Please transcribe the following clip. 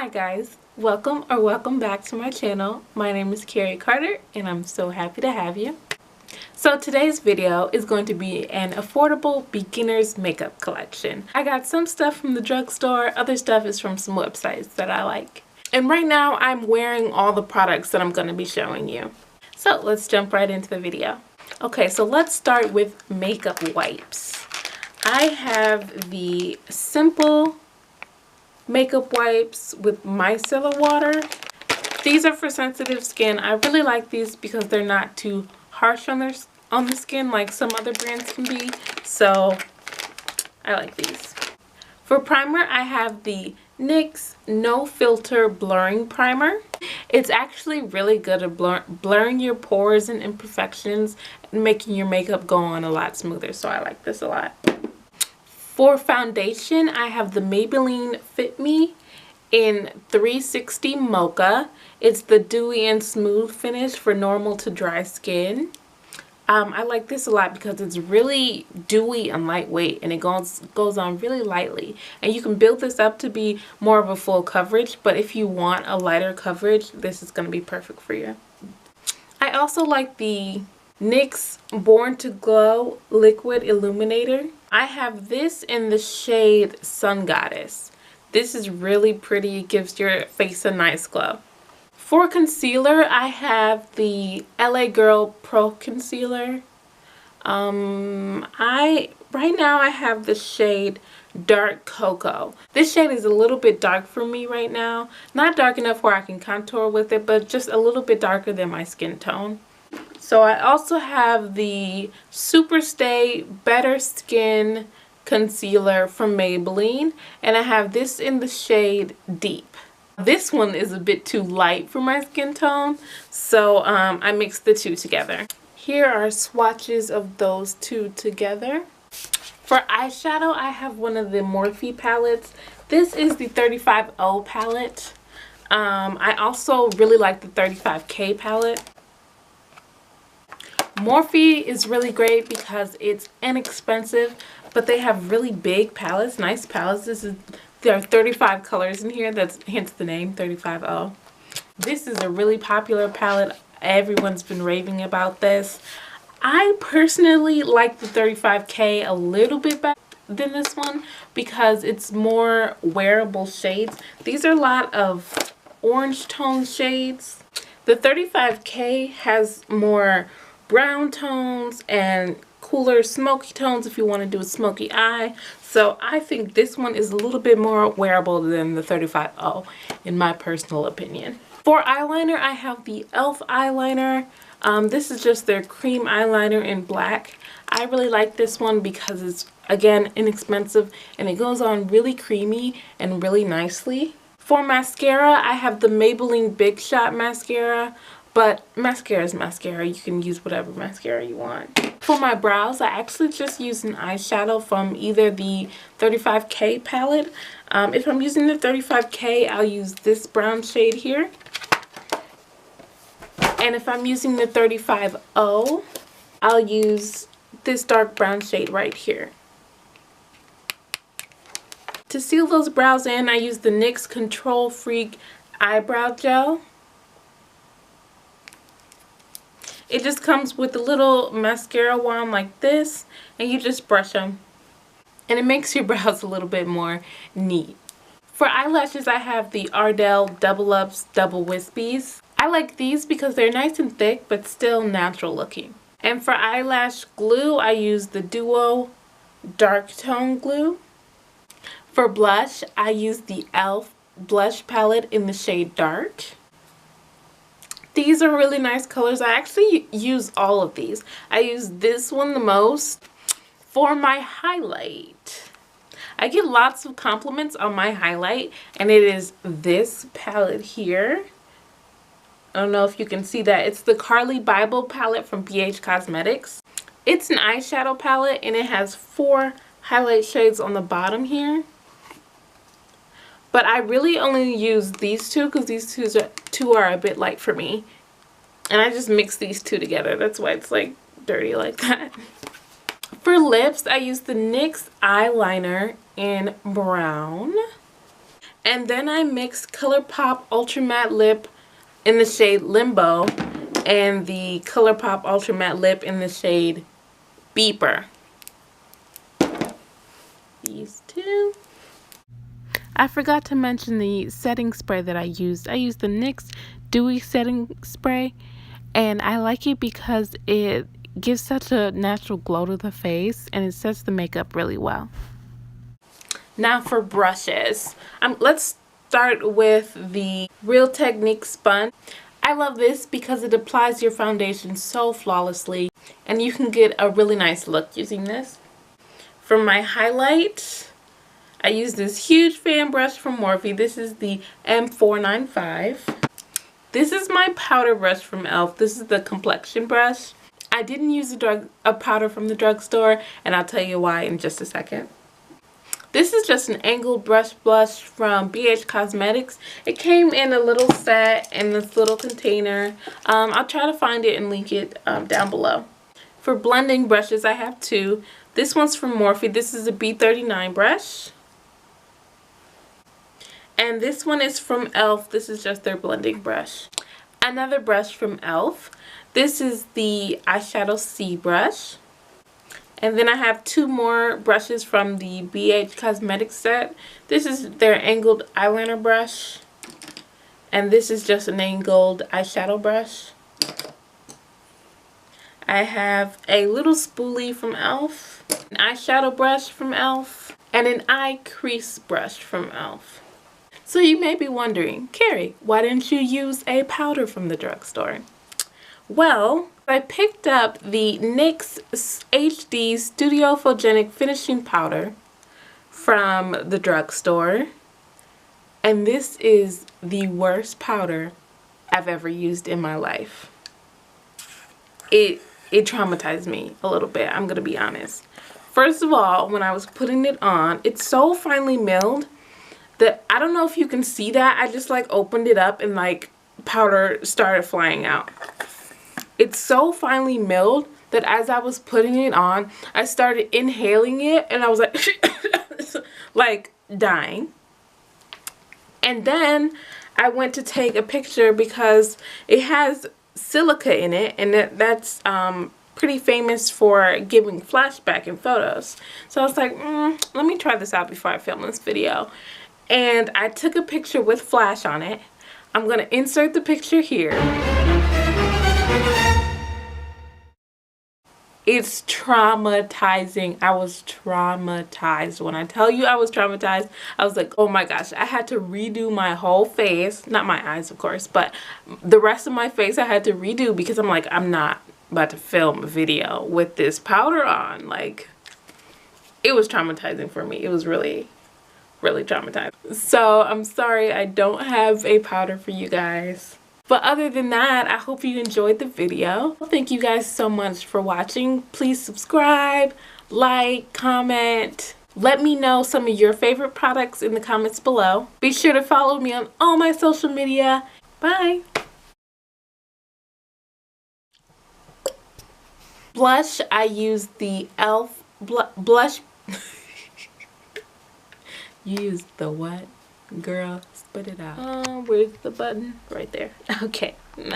Hi guys, welcome back to my channel. My name is Carey Carter and I'm so happy to have you. So today's video is going to be an affordable beginner's makeup collection. I got some stuff from the drugstore, other stuff is from some websites that I like. And right now I'm wearing all the products that I'm going to be showing you. So let's jump right into the video. Okay, so let's start with makeup wipes. I have the simple makeup wipes with micellar water. These are for sensitive skin. I really like these because they're not too harsh on the skin like some other brands can be. So I like these. For primer, I have the NYX No Filter Blurring Primer. It's actually really good at blurring your pores and imperfections and making your makeup go on a lot smoother. So I like this a lot. For foundation, I have the Maybelline Fit Me in 360 Mocha. It's the dewy and smooth finish for normal to dry skin. I like this a lot because it's really dewy and lightweight and it goes on really lightly. And you can build this up to be more of a full coverage, but if you want a lighter coverage, this is going to be perfect for you. I also like the NYX Born to Glow Liquid Illuminator. I have this in the shade Sun Goddess. This is really pretty. It gives your face a nice glow. For concealer, I have the LA Girl Pro Concealer. Right now I have the shade Dark Cocoa. This shade is a little bit dark for me right now. Not dark enough where I can contour with it, but just a little bit darker than my skin tone. So I also have the Superstay Better Skin Concealer from Maybelline, and I have this in the shade Deep. This one is a bit too light for my skin tone, so I mixed the two together. Here are swatches of those two together. For eyeshadow, I have one of the Morphe palettes. This is the 35O palette. I also really like the 35K palette. Morphe is really great because it's inexpensive, but they have really big palettes, nice palettes. There are 35 colors in here, that's hence the name 35O. This is a really popular palette. Everyone's been raving about this. I personally like the 35K a little bit better than this one because it's more wearable shades. These are a lot of orange tone shades. The 35K has more brown tones and cooler smoky tones if you want to do a smoky eye. So I think this one is a little bit more wearable than the 35O in my personal opinion. For eyeliner, I have the e.l.f. eyeliner. This is just their cream eyeliner in black. I really like this one because it's, again, inexpensive and it goes on really creamy and really nicely. For mascara, I have the Maybelline Big Shot mascara. But mascara is mascara. You can use whatever mascara you want. For my brows, I actually just use an eyeshadow from either the 35K palette. If I'm using the 35K, I'll use this brown shade here. And if I'm using the 35O, I'll use this dark brown shade right here. To seal those brows in, I use the NYX Control Freak Eyebrow Gel. It just comes with a little mascara wand like this, and you just brush them. And it makes your brows a little bit more neat. For eyelashes, I have the Ardell Double Ups Double Wispies. I like these because they're nice and thick, but still natural looking. And for eyelash glue, I use the Duo Dark Tone Glue. For blush, I use the e.l.f. Blush Palette in the shade Dark. These are really nice colors. I actually use all of these. I use this one the most. For my highlight, I get lots of compliments on my highlight, and it is this palette here. I don't know if you can see that. It's the Carly Bible palette from BH Cosmetics. It's an eyeshadow palette, and it has 4 highlight shades on the bottom here. But I really only use these two because these two are a bit light for me. And I just mix these two together. That's why it's like dirty like that. For lips, I use the NYX eyeliner in brown. And then I mixed ColourPop Ultra Matte Lip in the shade Limbo and the ColourPop Ultra Matte Lip in the shade Beeper. These two. I forgot to mention the setting spray that I used. I used the NYX Dewy Setting Spray, and I like it because it gives such a natural glow to the face and it sets the makeup really well. Now for brushes. Let's start with the Real Technique sponge. I love this because it applies your foundation so flawlessly and you can get a really nice look using this. For my highlight, I use this huge fan brush from Morphe. This is the M495. This is my powder brush from e.l.f. This is the complexion brush. I didn't use a powder from the drugstore, and I'll tell you why in just a second. This is just an angled brush blush from BH Cosmetics. It came in a little set in this little container. I'll try to find it and link it down below. For blending brushes, I have two. This one's from Morphe. This is a B39 brush. And this one is from e.l.f. This is just their blending brush. Another brush from e.l.f. This is the Eyeshadow C brush. And then I have two more brushes from the BH Cosmetics set. This is their angled eyeliner brush. And this is just an angled eyeshadow brush. I have a little spoolie from e.l.f. An eyeshadow brush from e.l.f. And an eye crease brush from e.l.f. So you may be wondering, Carey, why didn't you use a powder from the drugstore? Well, I picked up the NYX HD Studio Photogenic Finishing Powder from the drugstore. And this is the worst powder I've ever used in my life. It traumatized me a little bit, I'm gonna be honest. First of all, when I was putting it on, it's so finely milled that I don't know if you can see that. I just like opened it up and like powder started flying out. It's so finely milled that as I was putting it on, I started inhaling it and I was like, like dying. And then I went to take a picture because it has silica in it, and that's pretty famous for giving flashback in photos. So I was like, let me try this out before I film this video. And I took a picture with flash on it. I'm going to insert the picture here. It's traumatizing. I was traumatized. When I tell you I was traumatized, I was like, oh my gosh, I had to redo my whole face. Not my eyes, of course, but the rest of my face I had to redo because I'm like, I'm not about to film a video with this powder on. Like, it was traumatizing for me. It was really traumatizing. So I'm sorry I don't have a powder for you guys. But other than that, I hope you enjoyed the video. Thank you guys so much for watching. Please subscribe, like, comment. Let me know some of your favorite products in the comments below. Be sure to follow me on all my social media. Bye. Blush, I use the e.l.f. blush. You used the what? Girl, spit it out. Where's the button? Right there. Okay, nice.